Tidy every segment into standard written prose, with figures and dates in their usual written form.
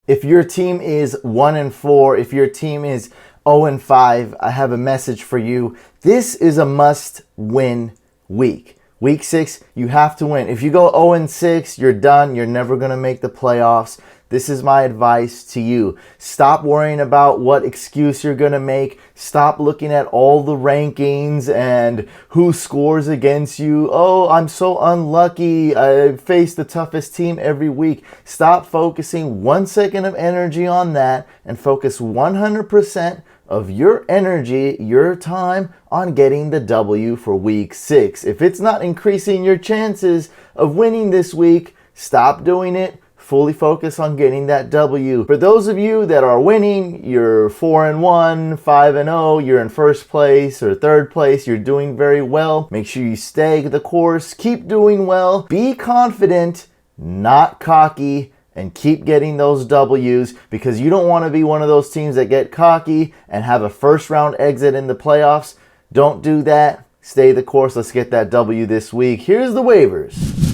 If your team is 1-4, if your team is 0-5, I have a message for you. This is a must-win week. Week 6, you have to win. If you go 0-6, you're done. You're never going to make the playoffs. This is my advice to you. Stop worrying about what excuse you're going to make. Stop looking at all the rankings and who scores against you. Oh, I'm so unlucky. I face the toughest team every week. Stop focusing 1 second of energy on that and focus 100% of your energy, your time on getting the W for week 6. If it's not increasing your chances of winning this week, stop doing it. Fully focus on getting that W. For those of you that are winning, you're 4-1, 5-0, you're in first place or third place, you're doing very well. Make sure you stay the course, keep doing well, be confident, not cocky, and keep getting those W's, because you don't want to be one of those teams that get cocky and have a first round exit in the playoffs. Don't do that. Stay the course. Let's get that W this week. Here's the waivers.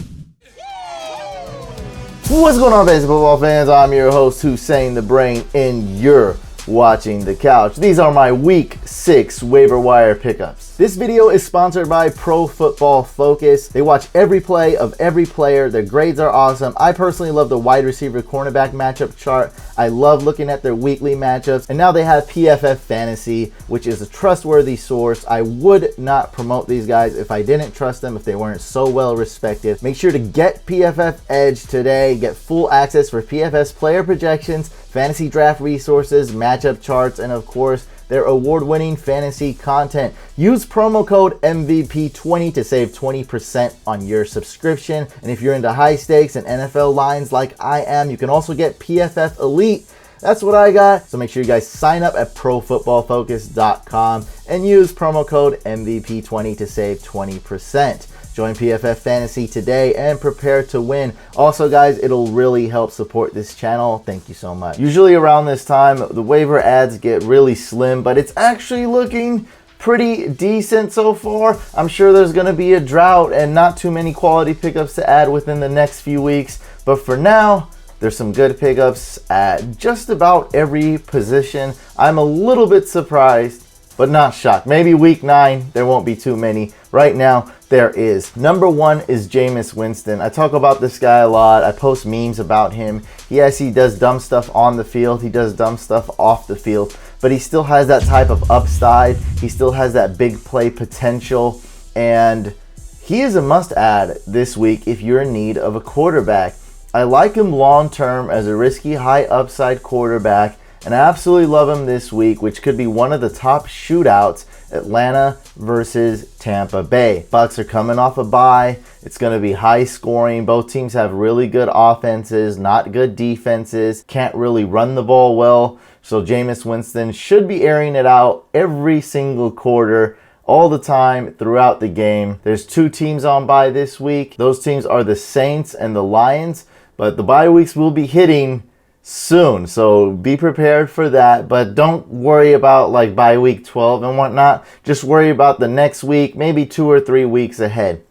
What's going on, fantasy football fans? I'm your host, Hussein the Brain, and you're watching The Couch. These are my week 6 waiver wire pickups. This video is sponsored by Pro Football Focus. They watch every play of every player. Their grades are awesome. I personally love the wide receiver cornerback matchup chart. I love looking at their weekly matchups. And now they have PFF Fantasy, which is a trustworthy source. I would not promote these guys if I didn't trust them, if they weren't so well respected. Make sure to get PFF Edge today. Get full access for PFF's player projections, fantasy draft resources, matchup charts, and of course, their award-winning fantasy content. Use promo code MVP20 to save 20% on your subscription. And if you're into high stakes and NFL lines like I am, you can also get PFF Elite. That's what I got. So make sure you guys sign up at profootballfocus.com and use promo code MVP20 to save 20%. Join PFF Fantasy today and prepare to win. Also, guys, it'll really help support this channel. Thank you so much. Usually around this time, the waiver ads get really slim, but it's actually looking pretty decent so far. I'm sure there's going to be a drought and not too many quality pickups to add within the next few weeks. But for now, there's some good pickups at just about every position. I'm a little bit surprised, but not shocked. Maybe week 9, there won't be too many. Right now, there is. Number 1 is Jameis Winston. I talk about this guy a lot. I post memes about him. Yes, he does dumb stuff on the field. He does dumb stuff off the field. But he still has that type of upside. He still has that big play potential. And he is a must-add this week if you're in need of a quarterback. I like him long-term as a risky, high upside quarterback. And I absolutely love him this week, which could be one of the top shootouts, Atlanta versus Tampa Bay. Bucks are coming off a bye. It's going to be high scoring. Both teams have really good offenses, not good defenses, can't really run the ball well. So Jameis Winston should be airing it out every single quarter, all the time, throughout the game. There's 2 teams on bye this week. Those teams are the Saints and the Lions, but the bye weeks will be hitting soon, so be prepared for that. But don't worry about like by week 12 and whatnot. Just worry about the next week, maybe 2 or 3 weeks ahead.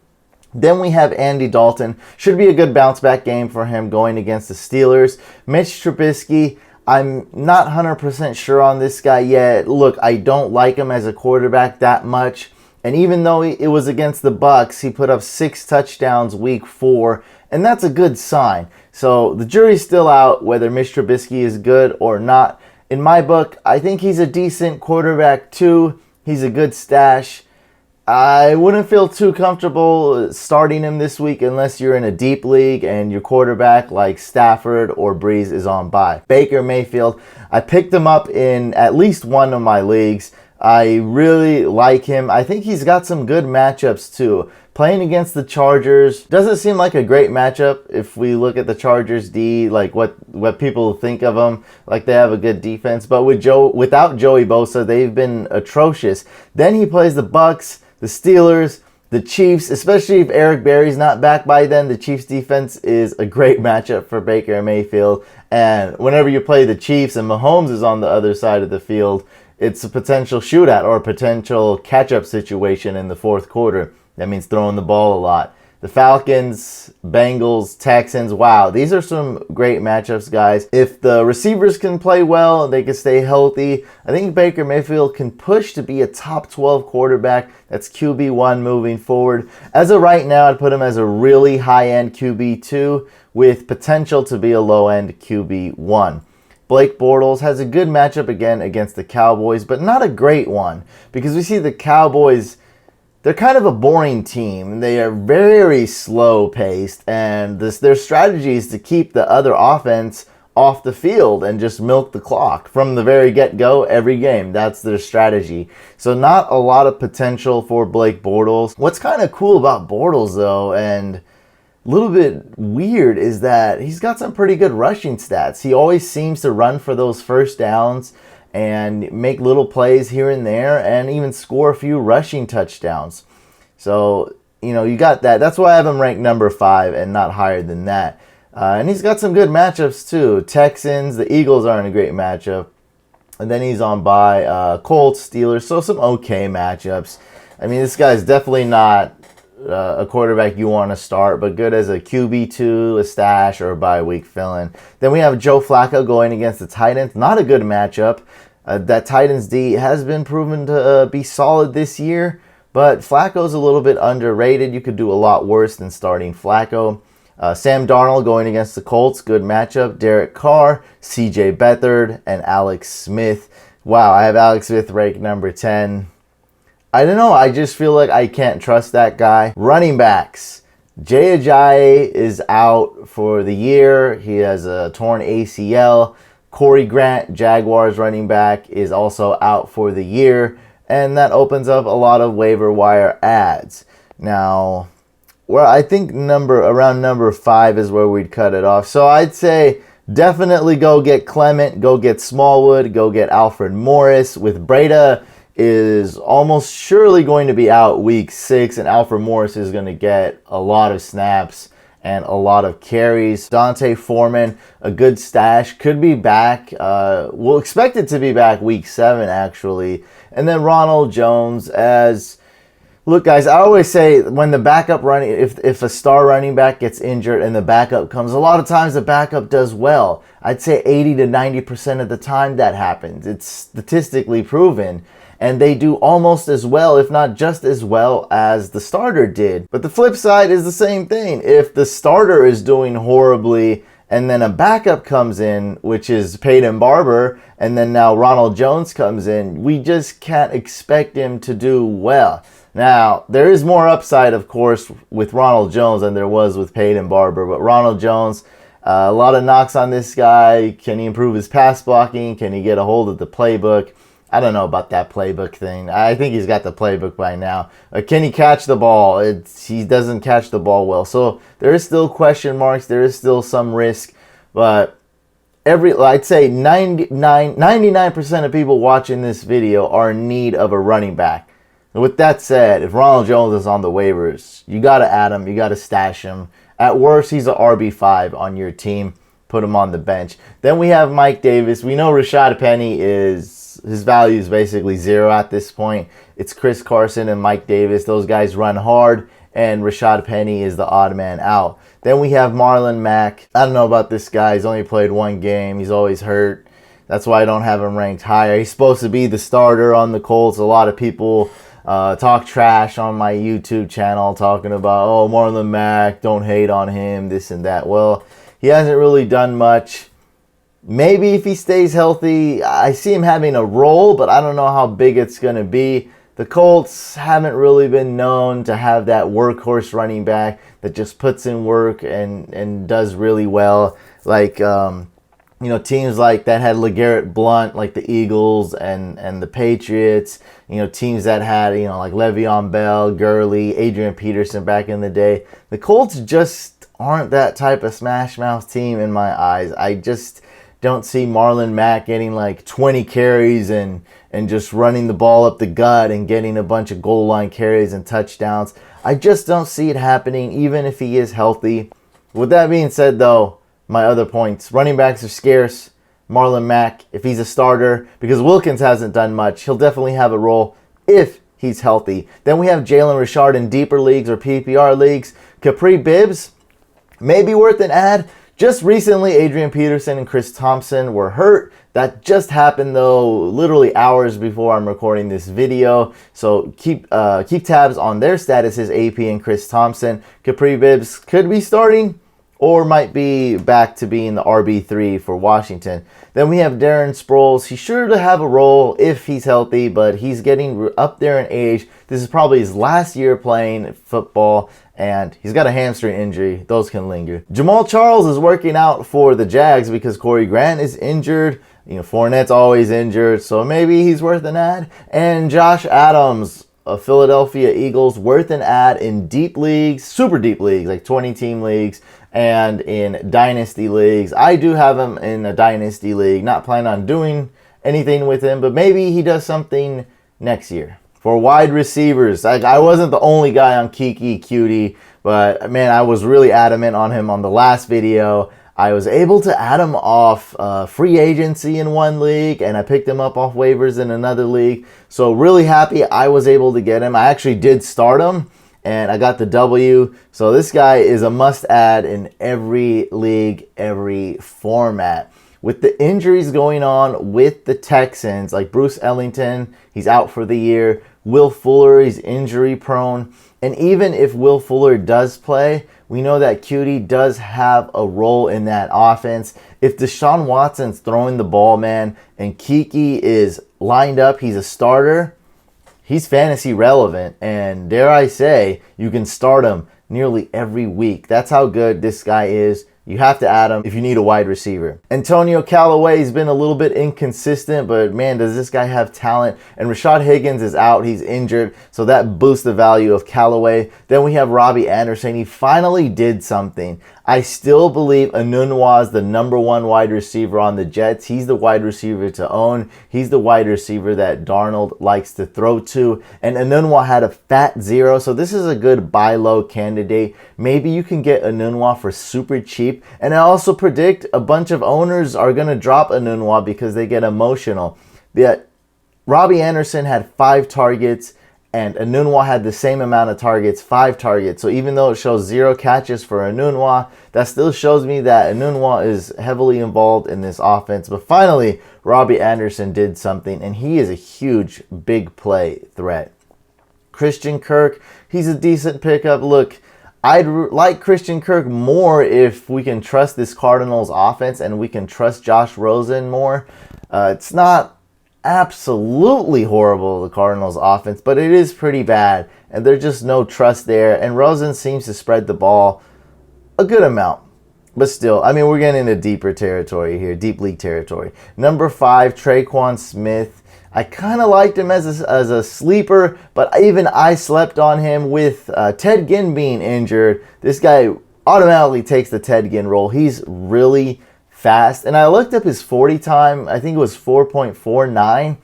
Then we have Andy Dalton. Should be a good bounce back game for him going against the Steelers. Mitch Trubisky, I'm not 100% sure on this guy yet. Look, I don't like him as a quarterback that much. And even though it was against the Bucks, he put up 6 touchdowns week 4, and that's a good sign. So the jury's still out whether Mitch Trubisky is good or not. In my book, I think he's a decent quarterback too. He's a good stash. I wouldn't feel too comfortable starting him this week unless you're in a deep league and your quarterback like Stafford or Breeze is on bye. Baker Mayfield, I picked him up in at least one of my leagues. I really like him. I think he's got some good matchups too. Playing against the Chargers doesn't seem like a great matchup if we look at the Chargers D, like what people think of them. Like they have a good defense, but without Joey Bosa, they've been atrocious. Then he plays the Bucks, the Steelers, the Chiefs, especially if Eric Berry's not back by then. The Chiefs defense is a great matchup for Baker Mayfield. And whenever you play the Chiefs and Mahomes is on the other side of the field, it's a potential shootout or a potential catch-up situation in the fourth quarter. That means throwing the ball a lot. The Falcons, Bengals, Texans. Wow, these are some great matchups, guys. If the receivers can play well, they can stay healthy, I think Baker Mayfield can push to be a top 12 quarterback. That's QB1 moving forward. As of right now, I'd put him as a really high-end QB2 with potential to be a low-end QB1. Blake Bortles has a good matchup again against the Cowboys, but not a great one because we see the Cowboys, they're kind of a boring team. They are very slow-paced, and their strategy is to keep the other offense off the field and just milk the clock from the very get-go every game. That's their strategy. So not a lot of potential for Blake Bortles. What's kind of cool about Bortles, though, and a little bit weird, is that he's got some pretty good rushing stats. He always seems to run for those first downs and make little plays here and there and even score a few rushing touchdowns. So, you got that. That's why I have him ranked number 5 and not higher than that. And he's got some good matchups too. Texans, the Eagles aren't a great matchup. And then he's on bye Colts, Steelers, so some okay matchups. I mean, this guy's definitely not a quarterback you want to start, but good as a QB2, a stash, or a bye week fill-in. Then we have Joe Flacco going against the Titans. Not a good matchup. That Titans D has been proven to be solid this year, but Flacco's a little bit underrated. You could do a lot worse than starting Flacco. Sam Darnold going against the Colts. Good matchup. Derek Carr, CJ Beathard, and Alex Smith. Wow, I have Alex Smith ranked number 10. I don't know. I just feel like I can't trust that guy. Running backs. Jay Ajayi is out for the year. He has a torn ACL. Corey Grant, Jaguars running back, is also out for the year. And that opens up a lot of waiver wire ads. Now, I think around number 5 is where we'd cut it off. So I'd say definitely go get Clement, go get Smallwood, go get Alfred Morris. With Breda is almost surely going to be out week 6, and Alfred Morris is going to get a lot of snaps and a lot of carries. Dante Foreman, a good stash, could be back. We'll expect it to be back week 7, actually. And then Ronald Jones as... Look, guys, I always say when the backup running, if a star running back gets injured and the backup comes, a lot of times the backup does well. I'd say 80 to 90% of the time that happens. It's statistically proven. And they do almost as well, if not just as well, as the starter did. But the flip side is the same thing. If the starter is doing horribly and then a backup comes in, which is Peyton Barber, and then now Ronald Jones comes in, we just can't expect him to do well. Now, there is more upside, of course, with Ronald Jones than there was with Peyton Barber. But Ronald Jones, a lot of knocks on this guy. Can he improve his pass blocking? Can he get a hold of the playbook? I don't know about that playbook thing. I think he's got the playbook by now. Can he catch the ball? He doesn't catch the ball well. So there is still question marks. There is still some risk. But I'd say 99% of people watching this video are in need of a running back. And with that said, if Ronald Jones is on the waivers, you got to add him. You got to stash him. At worst, he's an RB5 on your team. Put him on the bench. Then we have Mike Davis. We know Rashad Penny his value is basically 0 at this point. It's Chris Carson and Mike Davis. Those guys run hard, and Rashad Penny is the odd man out. Then we have Marlon Mack. I don't know about this guy. He's only played 1 game. He's always hurt. That's why I don't have him ranked higher. He's supposed to be the starter on the Colts. A lot of people talk trash on my YouTube channel talking about, oh, Marlon Mack, don't hate on him, this and that. Well, he hasn't really done much. Maybe if he stays healthy, I see him having a role, but I don't know how big it's going to be. The Colts haven't really been known to have that workhorse running back that just puts in work and does really well. Like, teams like that had LeGarrette Blount, like the Eagles and the Patriots. Teams that had, like Le'Veon Bell, Gurley, Adrian Peterson back in the day. The Colts just aren't that type of smash mouth team in my eyes. I just don't see Marlon Mack getting like 20 carries and just running the ball up the gut and getting a bunch of goal line carries and touchdowns. I just don't see it happening, even if he is healthy. With that being said, though, my other points. Running backs are scarce. Marlon Mack, if he's a starter, because Wilkins hasn't done much, he'll definitely have a role if he's healthy. Then we have Jalen Richard in deeper leagues or PPR leagues. Capri Bibbs, maybe worth an ad. Just recently, Adrian Peterson and Chris Thompson were hurt. That just happened though, literally hours before I'm recording this video. So keep tabs on their statuses, AP and Chris Thompson. Capri Bibbs could be starting or might be back to being the RB3 for Washington. Then we have Darren Sproles. He's sure to have a role if he's healthy, but he's getting up there in age. This is probably his last year playing football, and he's got a hamstring injury. Those can linger. Jamal Charles is working out for the Jags because Corey Grant is injured. Fournette's always injured, so maybe he's worth an ad. And Josh Adams of Philadelphia Eagles, worth an ad in deep leagues, super deep leagues, like 20-team leagues, and in dynasty leagues. I do have him in a dynasty league. Not planning on doing anything with him, but maybe he does something next year. For wide receivers, I wasn't the only guy on Kiki Cutie, but man, I was really adamant on him on the last video. I was able to add him off free agency in one league, and I picked him up off waivers in another league. So really happy I was able to get him. I actually did start him, and I got the W. So this guy is a must-add in every league, every format. With the injuries going on with the Texans, like Bruce Ellington, he's out for the year. Will Fuller, he's injury-prone. And even if Will Fuller does play, we know that Cutie does have a role in that offense. If Deshaun Watson's throwing the ball, man, and Kiki is lined up, he's a starter, he's fantasy relevant. And dare I say, you can start him nearly every week. That's how good this guy is. You have to add him if you need a wide receiver. Antonio Callaway has been a little bit inconsistent, but man, does this guy have talent. And Rashad Higgins is out. He's injured, so that boosts the value of Callaway. Then we have Robbie Anderson. He finally did something. I still believe Enunwa is the #1 wide receiver on the Jets. He's the wide receiver to own. He's the wide receiver that Darnold likes to throw to. And Enunwa had a fat 0, so this is a good buy low candidate. Maybe you can get Enunwa for super cheap. And I also predict a bunch of owners are going to drop Enunwa because they get emotional. Yet Robbie Anderson had 5 targets, and Enunwa had the same amount of targets, 5 targets. So even though it shows 0 catches for Enunwa, that still shows me that Enunwa is heavily involved in this offense. But finally, Robbie Anderson did something, and he is a huge, big play threat. Christian Kirk, he's a decent pickup. Look, I'd like Christian Kirk more if we can trust this Cardinals offense and we can trust Josh Rosen more. It's not absolutely horrible, the Cardinals offense, but it is pretty bad, and there's just no trust there. And Rosen seems to spread the ball a good amount, but still, I mean, we're getting into deeper territory here, deep league territory. Number 5, Traquan Smith. I kind of liked him as a sleeper, but even I slept on him with Ted Ginn being injured. This guy automatically takes the Ted Ginn role. He's really fast. And I looked up his 40 time. I think it was 4.49,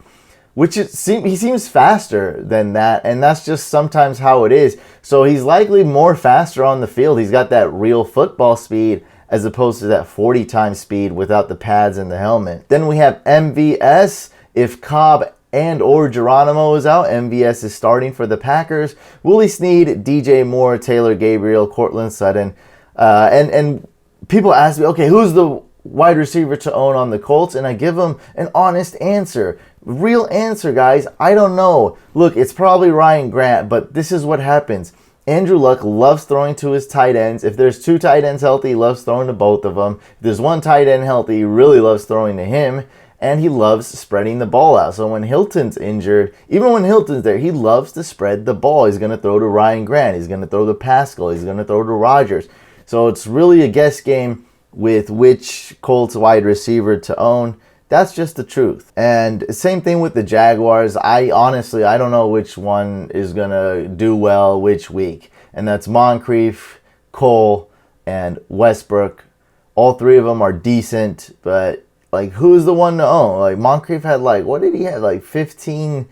which he seems faster than that. And that's just sometimes how it is. So he's likely more faster on the field. He's got that real football speed as opposed to that 40 time speed without the pads and the helmet. Then we have MVS. If Cobb and or Geronimo is out, MVS is starting for the Packers. Willie Snead, DJ Moore, Taylor Gabriel, Cortland Sutton. And people ask me, okay, who's the wide receiver to own on the Colts? And I give them an honest answer. Real answer, guys. I don't know. Look, it's probably Ryan Grant, but this is what happens. Andrew Luck loves throwing to his tight ends. If there's 2 tight ends healthy, he loves throwing to both of them. If there's 1 tight end healthy, he really loves throwing to him. And he loves spreading the ball out. So when Hilton's injured, even when Hilton's there, he loves to spread the ball. He's going to throw to Ryan Grant. He's going to throw to Pascal. He's going to throw to Rodgers. So it's really a guess game with which Colts wide receiver to own. That's just the truth. And same thing with the Jaguars. I don't know which one is going to do well which week. And that's Moncrief, Cole, and Westbrook. All 3 of them are decent, but like, who's the one to own? Like, Moncrief had, like, what did he have? Like, 15...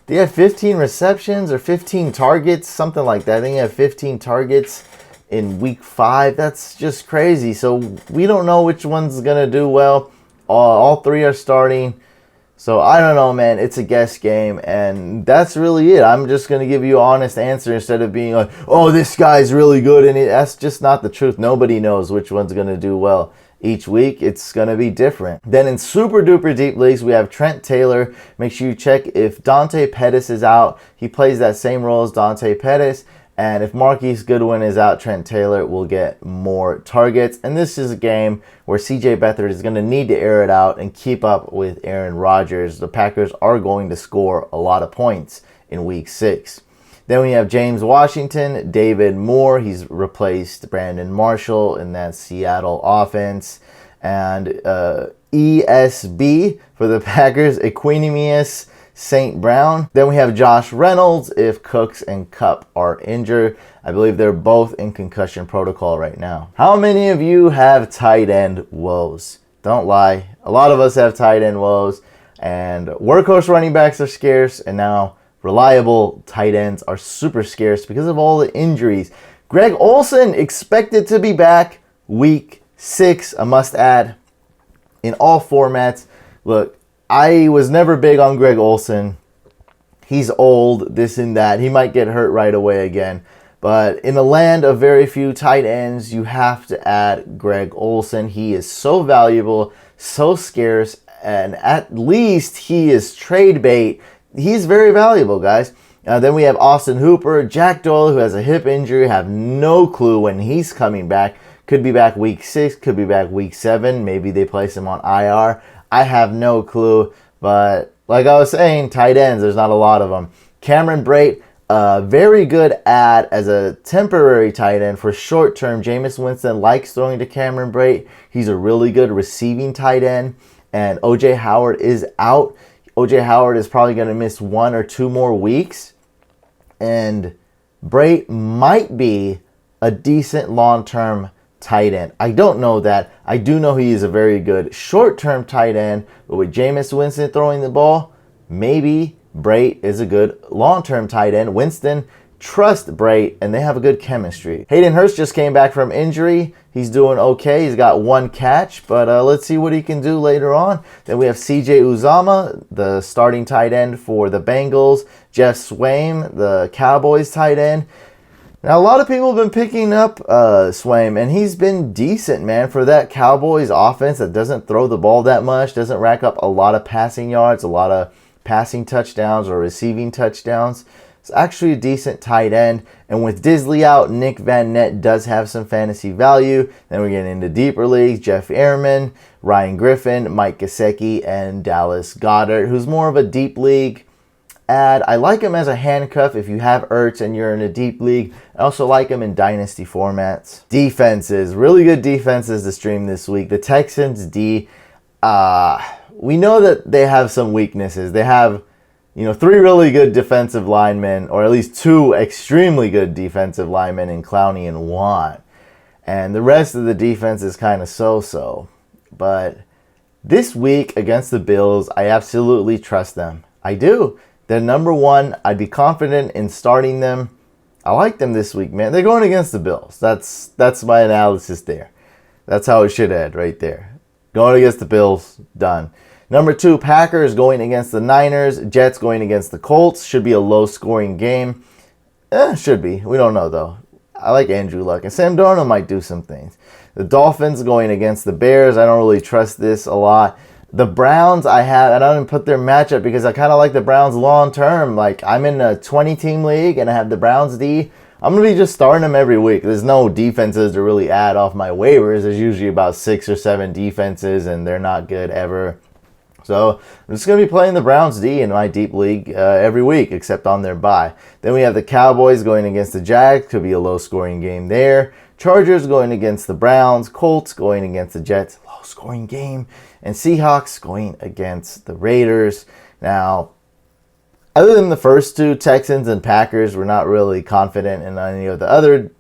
Did he have 15 receptions or 15 targets? Something like that. I think he had 15 targets in week 5. That's just crazy. So, we don't know which one's going to do well. All 3 are starting. So I don't know, man. It's a guess game, and that's really it. I'm just going to give you an honest answer instead of being like, oh, this guy's really good, and that's just not the truth. Nobody knows which one's going to do well each week. It's going to be different. Then in super duper deep leagues, we have Trent Taylor. Make sure you check if Dante Pettis is out. He plays that same role as Dante Pettis. And if Marquise Goodwin is out, Trent Taylor will get more targets. And this is a game where CJ Beathard is going to need to air it out and keep up with Aaron Rodgers. The Packers are going to score a lot of points in Week 6. Then we have James Washington, David Moore. He's replaced Brandon Marshall in that Seattle offense. And ESB for the Packers, Equanimeous St. Brown. Then we have Josh Reynolds if Cooks and Kupp are injured. I believe they're both in concussion protocol right now. How many of you have tight end woes? Don't lie. A lot of us have tight end woes. And workhorse running backs are scarce. And now reliable tight ends are super scarce because of all the injuries. Greg Olsen expected to be back Week 6. A must add in all formats. Look, I was never big on Greg Olsen. He's old, this and that. He might get hurt right away again. But in a land of very few tight ends, you have to add Greg Olsen. He is so valuable, so scarce, and at least he is trade bait. He's very valuable, guys. Then we have Austin Hooper, Jack Doyle, who has a hip injury. Have no clue when he's coming back. Could be back Week 6, could be back Week 7. Maybe they place him on IR. I have no clue, but like I was saying, tight ends, there's not a lot of them. Cameron Brate, very good ad as a temporary tight end for short term. Jameis Winston likes throwing to Cameron Brate. He's a really good receiving tight end. And O.J. Howard is out. O.J. Howard is probably going to miss 1 or 2 more weeks. And Brate might be a decent long-term tight end. I don't know that. I do know he is a very good short-term tight end, but with Jameis Winston throwing the ball, maybe Brate is a good long-term tight end. Winston trusts Brate, and they have a good chemistry. Hayden Hurst just came back from injury. He's doing okay. He's got 1 catch, but let's see what he can do later on. Then we have C.J. Uzomah, the starting tight end for the Bengals. Jeff Swaim, the Cowboys tight end. Now, a lot of people have been picking up Swaim, and he's been decent, man, for that Cowboys offense that doesn't throw the ball that much, doesn't rack up a lot of passing yards, a lot of passing touchdowns or receiving touchdowns. It's actually a decent tight end. And with Disley out, Nick Van Nett does have some fantasy value. Then we're getting into deeper leagues. Jeff Ehrman, Ryan Griffin, Mike Gesicki, and Dallas Goedert, who's more of a deep league ad. I like him as a handcuff if you have Ertz and you're in a deep league. I also like him in dynasty formats. Defenses, really good defenses to stream this week. The Texans D, we know that they have some weaknesses. They have, 3 really good defensive linemen, or at least 2 extremely good defensive linemen in Clowney and Watt. And the rest of the defense is kind of so-so. But this week against the Bills, I absolutely trust them. I do. They're number 1. I'd be confident in starting them. I like them this week, man. They're going against the Bills. That's my analysis there. That's how it should end right there. Going against the Bills, done. Number 2, Packers going against the Niners. Jets going against the Colts. Should be a low-scoring game. Should be. We don't know, though. I like Andrew Luck. And Sam Darnold might do some things. The Dolphins going against the Bears. I don't really trust this a lot. The Browns, I don't even put their matchup because I kind of like the Browns long term. Like, I'm in a 20-team league and I have the Browns D. I'm going to be just starting them every week. There's no defenses to really add off my waivers. There's usually about 6 or 7 defenses and they're not good ever. So I'm just going to be playing the Browns D in my deep league every week, except on their bye. Then we have the Cowboys going against the Jags. Could be a low-scoring game there. Chargers going against the Browns. Colts going against the Jets. Low-scoring game. And Seahawks going against the Raiders. Now, other than the first 2, Texans and Packers, we're not really confident in any of the other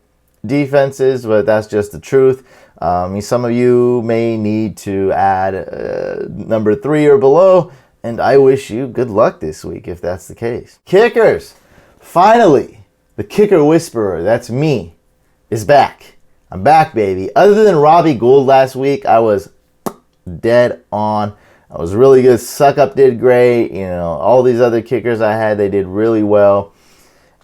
defenses, but that's just the truth. Some of you may need to add number 3 or below, and I wish you good luck this week if that's the case. Kickers! Finally, the kicker whisperer, that's me, is back. I'm back, baby. Other than Robbie Gould last week, I was dead on. It was really good. Suck Up did great. You know, all these other kickers I had, they did really well.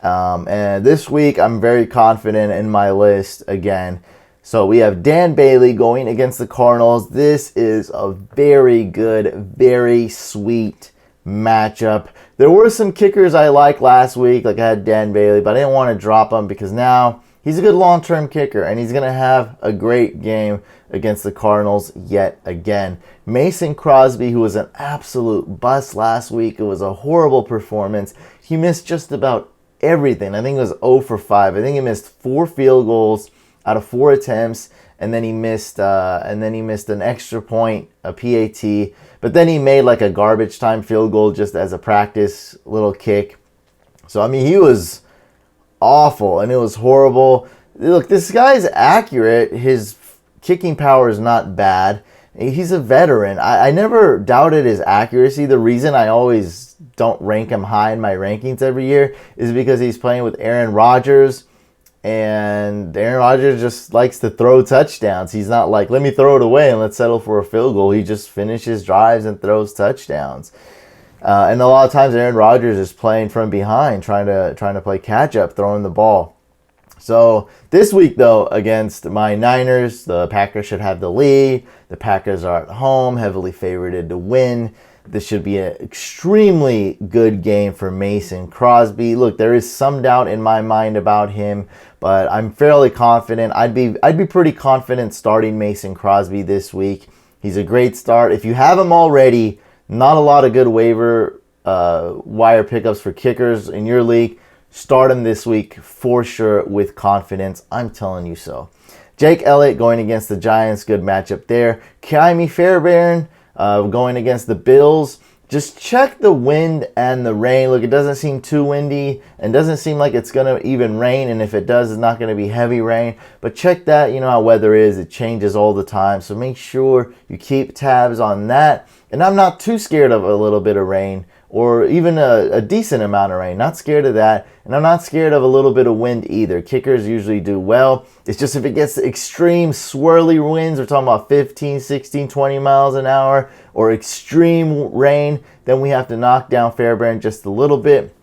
And this week, I'm very confident in my list again. So we have Dan Bailey going against the Cardinals. This is a very good, very sweet matchup. There were some kickers I liked last week, like I had Dan Bailey, but I didn't want to drop him because now he's a good long-term kicker, and he's going to have a great game against the Cardinals yet again. Mason Crosby, who was an absolute bust last week, it was a horrible performance. He missed just about everything. I think it was 0 for 5. I think he missed 4 field goals out of 4 attempts, and then he missed an extra point, a PAT. But then he made like a garbage time field goal just as a practice little kick. So I mean, he was awful and it was horrible. Look, this guy's accurate. His kicking power is not bad. He's a veteran. I never doubted his accuracy. The reason I always don't rank him high in my rankings every year is because he's playing with Aaron Rodgers. And Aaron Rodgers just likes to throw touchdowns. He's not like, let me throw it away and let's settle for a field goal. He just finishes drives and throws touchdowns. And a lot of times Aaron Rodgers is playing from behind, trying to play catch up, throwing the ball. So this week, though, against my Niners, the Packers should have the lead. The Packers are at home, heavily favored to win. This should be an extremely good game for Mason Crosby. Look, there is some doubt in my mind about him, but I'm fairly confident. I'd be pretty confident starting Mason Crosby this week. He's a great start. If you have him already, not a lot of good waiver wire pickups for kickers in your league. Start him this week for sure with confidence. I'm telling you so. Jake Elliott going against the Giants. Good matchup there. Kaimi Fairbairn going against the Bills. Just check the wind and the rain. Look, it doesn't seem too windy and doesn't seem like it's going to even rain. And if it does, it's not going to be heavy rain. But check that. You know how weather is. It changes all the time. So make sure you keep tabs on that. And I'm not too scared of a little bit of rain or even a decent amount of rain. Not scared of that. And I'm not scared of a little bit of wind either. Kickers usually do well. It's just if it gets extreme swirly winds, we're talking about 15, 16, 20 miles an hour, or extreme rain, then we have to knock down Fairbairn just a little bit.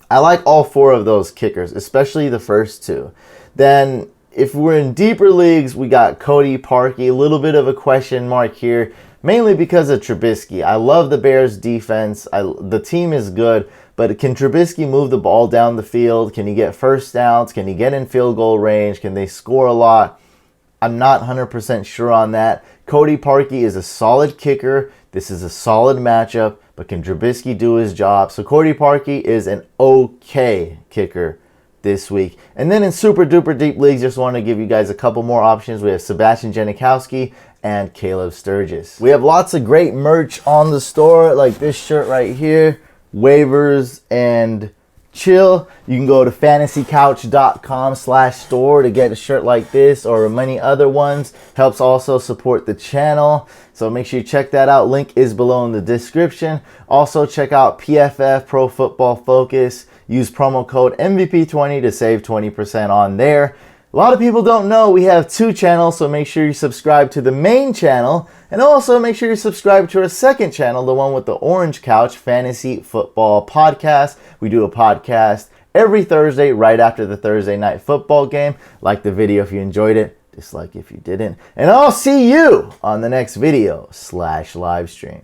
I like all 4 of those kickers, especially the first 2. Then if we're in deeper leagues, we got Cody Parkey. A little bit of a question mark here, mainly because of Trubisky. I love the Bears defense. The team is good, but can Trubisky move the ball down the field? Can he get first downs? Can he get in field goal range? Can they score a lot? I'm not 100% sure on that. Cody Parkey is a solid kicker. This is a solid matchup, but can Trubisky do his job? So Cody Parkey is an okay kicker this week. And then in super duper deep leagues, just want to give you guys a couple more options. We have Sebastian Janikowski and Caleb Sturgis. We have lots of great merch on the store, like this shirt right here, Waivers and Chill. You can go to fantasycouch.com/store to get a shirt like this or many other ones. Helps also support the channel. So make sure you check that out. Link is below in the description. Also check out PFF Pro Football Focus. Use promo code MVP20 to save 20% on there. A lot of people don't know we have 2 channels, so make sure you subscribe to the main channel. And also make sure you subscribe to our second channel, the one with the orange couch, Fantasy Football Podcast. We do a podcast every Thursday right after the Thursday night football game. Like the video if you enjoyed it, dislike if you didn't. And I'll see you on the next video /live stream.